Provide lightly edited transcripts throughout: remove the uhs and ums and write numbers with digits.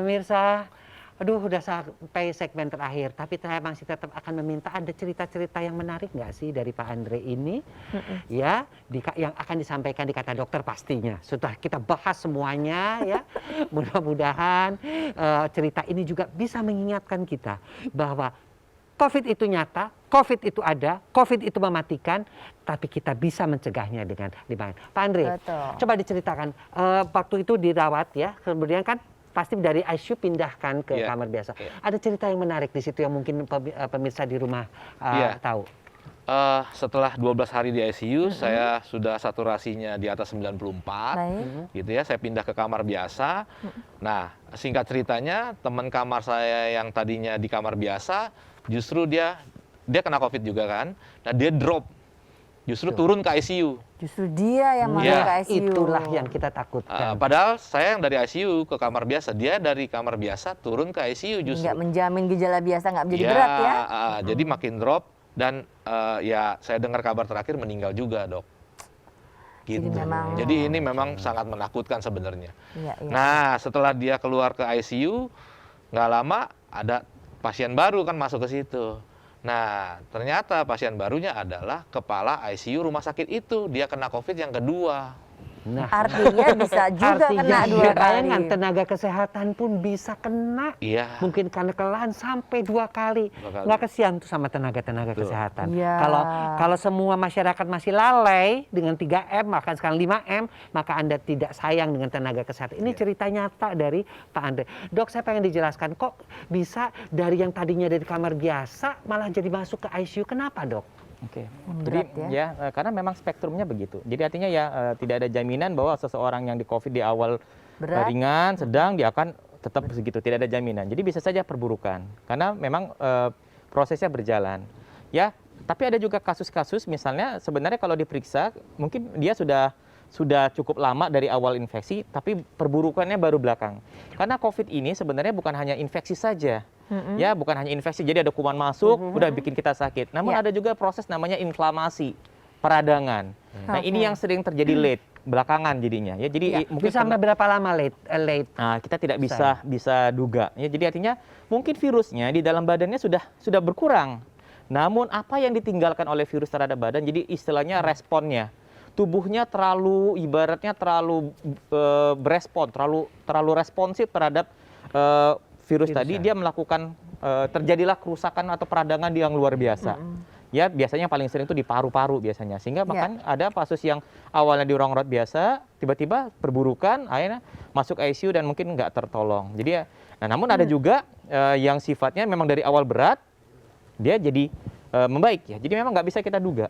Pemirsa, aduh udah sampai segmen terakhir, tapi saya masih tetap akan meminta ada cerita-cerita yang menarik nggak sih dari Pak Andre ini, ya, yang akan disampaikan di Kata Dokter pastinya. Sudah kita bahas semuanya ya, mudah-mudahan cerita ini juga bisa mengingatkan kita bahwa COVID itu nyata, COVID itu ada, COVID itu mematikan, tapi kita bisa mencegahnya dengan limbah. Pak Andre, coba diceritakan, waktu itu dirawat ya, kemudian kan pasti dari ICU pindahkan ke kamar biasa. Ada cerita yang menarik di situ yang mungkin pemirsa di rumah tahu. Setelah 12 hari di ICU, saya sudah saturasinya di atas 94, gitu ya. Saya pindah ke kamar biasa. Nah, singkat ceritanya, teman kamar saya yang tadinya di kamar biasa, justru dia kena COVID juga kan. Nah, dia drop, justru turun ke ICU. Justru dia yang masuk ke ICU. Itulah yang kita takutkan. Padahal saya yang dari ICU ke kamar biasa, dia dari kamar biasa turun ke ICU justru. Nggak menjamin gejala biasa nggak menjadi berat ya. Jadi makin drop dan ya saya dengar kabar terakhir meninggal juga, Dok. Gitu. Jadi ini memang sangat menakutkan sebenarnya. Nah, setelah dia keluar ke ICU, nggak lama ada pasien baru kan masuk ke situ. Nah, ternyata pasien barunya adalah kepala ICU rumah sakit itu. Dia kena COVID yang kedua. Nah, artinya bisa juga kena dua kali. Bayangkan tenaga kesehatan pun bisa kena. Iya. Mungkin karena kelelahan sampai 2 kali. Nggak kesian tuh sama tenaga-tenaga kesehatan. Kalau semua masyarakat masih lalai dengan 3M, bahkan sekarang 5M, maka Anda tidak sayang dengan tenaga kesehatan. Ini cerita nyata dari Pak Andre. Dok, saya pengen dijelaskan, kok bisa dari yang tadinya dari kamar biasa malah jadi masuk ke ICU. Kenapa, Dok? Oke, jadi ya karena memang spektrumnya begitu. Jadi artinya ya tidak ada jaminan bahwa seseorang yang di COVID di awal ringan, sedang, dia akan tetap begitu. Tidak ada jaminan. Jadi bisa saja perburukan karena memang prosesnya berjalan. Ya, tapi ada juga kasus-kasus misalnya sebenarnya kalau diperiksa mungkin dia sudah cukup lama dari awal infeksi, tapi perburukannya baru belakang. Karena COVID ini sebenarnya bukan hanya infeksi saja. Ya, bukan hanya infeksi, jadi ada kuman masuk, udah bikin kita sakit. Namun ada juga proses namanya inflamasi, peradangan. Nah, ini yang sering terjadi late, belakangan jadinya. Ya, jadi mungkin sampai berapa lama late? Nah, kita tidak bisa duga. Ya, jadi artinya mungkin virusnya di dalam badannya sudah berkurang. Namun apa yang ditinggalkan oleh virus terhadap badan, jadi istilahnya responnya. Tubuhnya terlalu ibaratnya terlalu berespon, terlalu responsif terhadap virus tadi, dia melakukan terjadilah kerusakan atau peradangan yang luar biasa. Ya, biasanya paling sering itu di paru-paru biasanya. Sehingga bahkan ada kasus yang awalnya di ruang rawat biasa, tiba-tiba perburukan, akhirnya masuk ICU dan mungkin nggak tertolong. Jadi ya, namun ada juga yang sifatnya memang dari awal berat, dia jadi membaik ya. Jadi memang nggak bisa kita duga.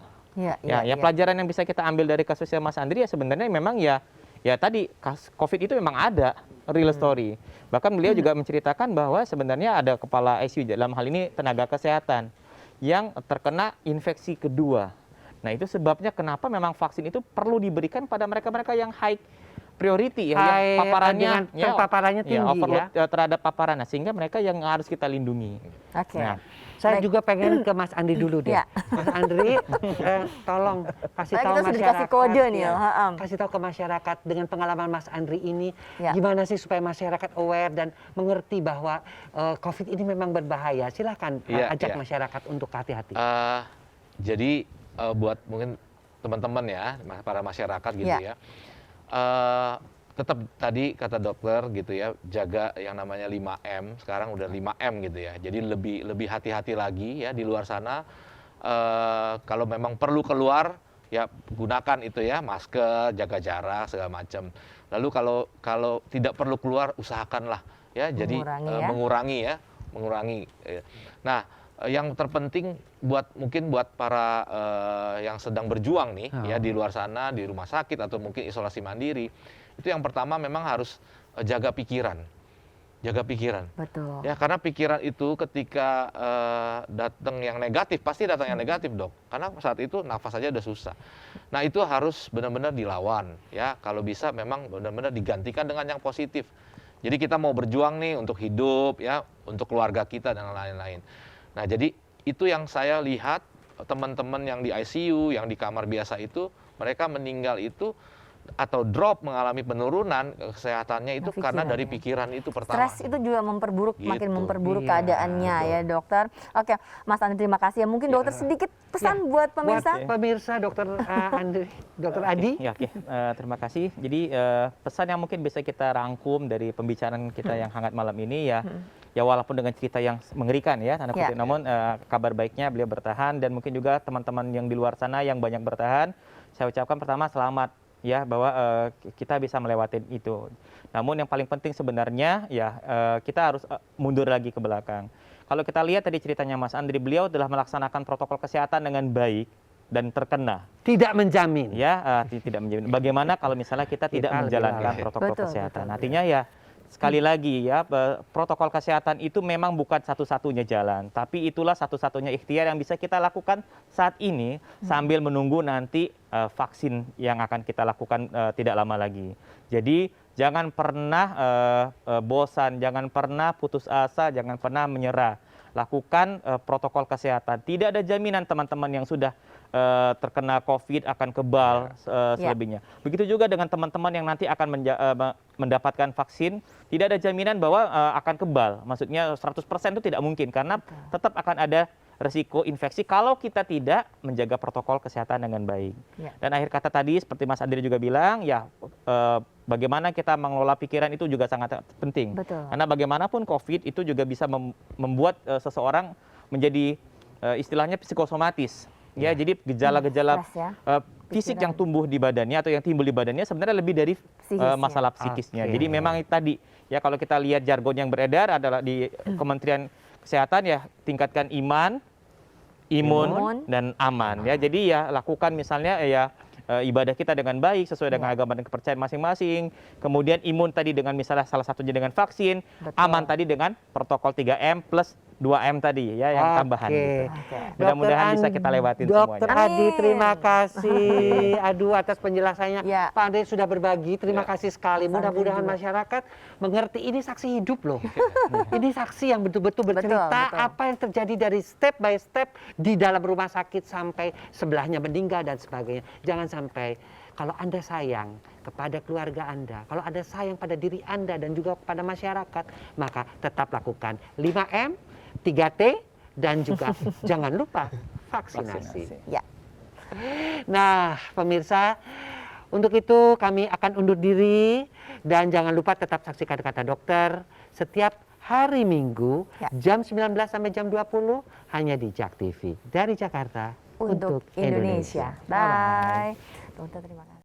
Pelajaran yang bisa kita ambil dari kasusnya Mas Andri ya sebenarnya memang ya tadi COVID itu memang ada real story. Bahkan beliau juga menceritakan bahwa sebenarnya ada kepala ICU dalam hal ini tenaga kesehatan yang terkena infeksi kedua. Nah, itu sebabnya kenapa memang vaksin itu perlu diberikan pada mereka-mereka yang high priority ya, yang paparannya tinggi terhadap paparan. Nah, sehingga mereka yang harus kita lindungi. Nah, saya juga pengen ke Mas Andi dulu deh. Mas Andri, tolong kasih tahu masyarakat. Kode nih, kasih tahu ke masyarakat dengan pengalaman Mas Andri ini, gimana sih supaya masyarakat aware dan mengerti bahwa COVID ini memang berbahaya. Silakan ajak masyarakat untuk hati-hati. Jadi buat mungkin teman-teman ya, para masyarakat gitu ya. Tetap tadi kata dokter gitu ya, jaga yang namanya 5M, sekarang udah 5M gitu ya. Jadi lebih hati-hati lagi ya di luar sana. Kalau memang perlu keluar ya gunakan itu ya, masker, jaga jarak segala macam. Lalu kalau tidak perlu keluar usahakanlah ya, jadi mengurangi. Nah, yang terpenting mungkin buat para yang sedang berjuang nih ya di luar sana, di rumah sakit atau mungkin isolasi mandiri, itu yang pertama memang harus jaga pikiran. Betul. Ya, karena pikiran itu ketika datang yang negatif, pasti datang yang negatif, Dok. Karena saat itu nafas saja udah susah. Nah, itu harus benar-benar dilawan ya. Kalau bisa memang benar-benar digantikan dengan yang positif. Jadi kita mau berjuang nih untuk hidup ya, untuk keluarga kita dan lain-lain. Nah, jadi itu yang saya lihat teman-teman yang di ICU, yang di kamar biasa itu, mereka meninggal itu atau drop, mengalami penurunan kesehatannya itu karena dari pikiran itu pertama. Stres itu juga memperburuk, makin Gitu. memperburuk Iya, keadaannya ya dokter. Oke, Mas Andri terima kasih ya. Mungkin dokter sedikit pesan buat pemirsa. Buat pemirsa Dokter Andri, Dokter Adi. Ya, oke. Terima kasih. Jadi pesan yang mungkin bisa kita rangkum dari pembicaraan kita yang hangat malam ini ya, ya walaupun dengan cerita yang mengerikan ya, tanda kutip, namun kabar baiknya beliau bertahan, dan mungkin juga teman-teman yang di luar sana yang banyak bertahan, saya ucapkan pertama selamat ya, bahwa kita bisa melewati itu. Namun yang paling penting sebenarnya ya kita harus mundur lagi ke belakang. Kalau kita lihat tadi ceritanya Mas Andri, beliau telah melaksanakan protokol kesehatan dengan baik dan terkena. Tidak menjamin. Ya, tidak menjamin. Bagaimana kalau misalnya kita tidak Kita menjalankan lebih protokol Betul, kesehatan? betul. Artinya ya sekali lagi ya, protokol kesehatan itu memang bukan satu-satunya jalan, tapi itulah satu-satunya ikhtiar yang bisa kita lakukan saat ini sambil menunggu nanti vaksin yang akan kita lakukan tidak lama lagi. Jadi jangan pernah bosan, jangan pernah putus asa, jangan pernah menyerah. Lakukan protokol kesehatan. Tidak ada jaminan teman-teman yang sudah terkena COVID akan kebal selebihnya. Begitu juga dengan teman-teman yang nanti akan mendapatkan vaksin, tidak ada jaminan bahwa akan kebal. Maksudnya 100% itu tidak mungkin, karena tetap akan ada resiko infeksi kalau kita tidak menjaga protokol kesehatan dengan baik. Dan akhir kata tadi seperti Mas Andri juga bilang, ya bagaimana kita mengelola pikiran itu juga sangat penting. Betul. Karena bagaimanapun COVID itu juga bisa membuat seseorang menjadi istilahnya psikosomatis. Ya, jadi gejala-gejala fisik yang tumbuh di badannya atau yang timbul di badannya sebenarnya lebih dari masalah psikisnya. Jadi memang tadi ya, kalau kita lihat jargon yang beredar adalah di Kementerian Kesehatan ya, tingkatkan iman, imun, dan aman ya. Jadi ya lakukan misalnya ya ibadah kita dengan baik sesuai dengan agama dan kepercayaan masing-masing. Kemudian imun tadi dengan misalnya salah satunya dengan vaksin, aman tadi dengan protokol 3M plus 2M tadi ya, yang tambahan gitu. Mudah-mudahan bisa kita lewatin Dokter semuanya. Adi, terima kasih. Aduh, atas penjelasannya. Pak Andri sudah berbagi, terima kasih sekali. Mudah-mudahan masyarakat mengerti ini saksi hidup loh. Ini saksi yang betul-betul bercerita apa yang terjadi dari step by step di dalam rumah sakit sampai sebelahnya meninggal dan sebagainya. Jangan sampai, kalau Anda sayang kepada keluarga Anda, kalau Anda sayang pada diri Anda dan juga kepada masyarakat, maka tetap lakukan 5M, 3T, dan juga jangan lupa vaksinasi. Ya. Nah, pemirsa, untuk itu kami akan undur diri, dan jangan lupa tetap saksikan Kata Dokter setiap hari Minggu jam 19 sampai jam 20 hanya di JAK TV dari Jakarta Untuk Indonesia. Bye. Dokter, terima kasih.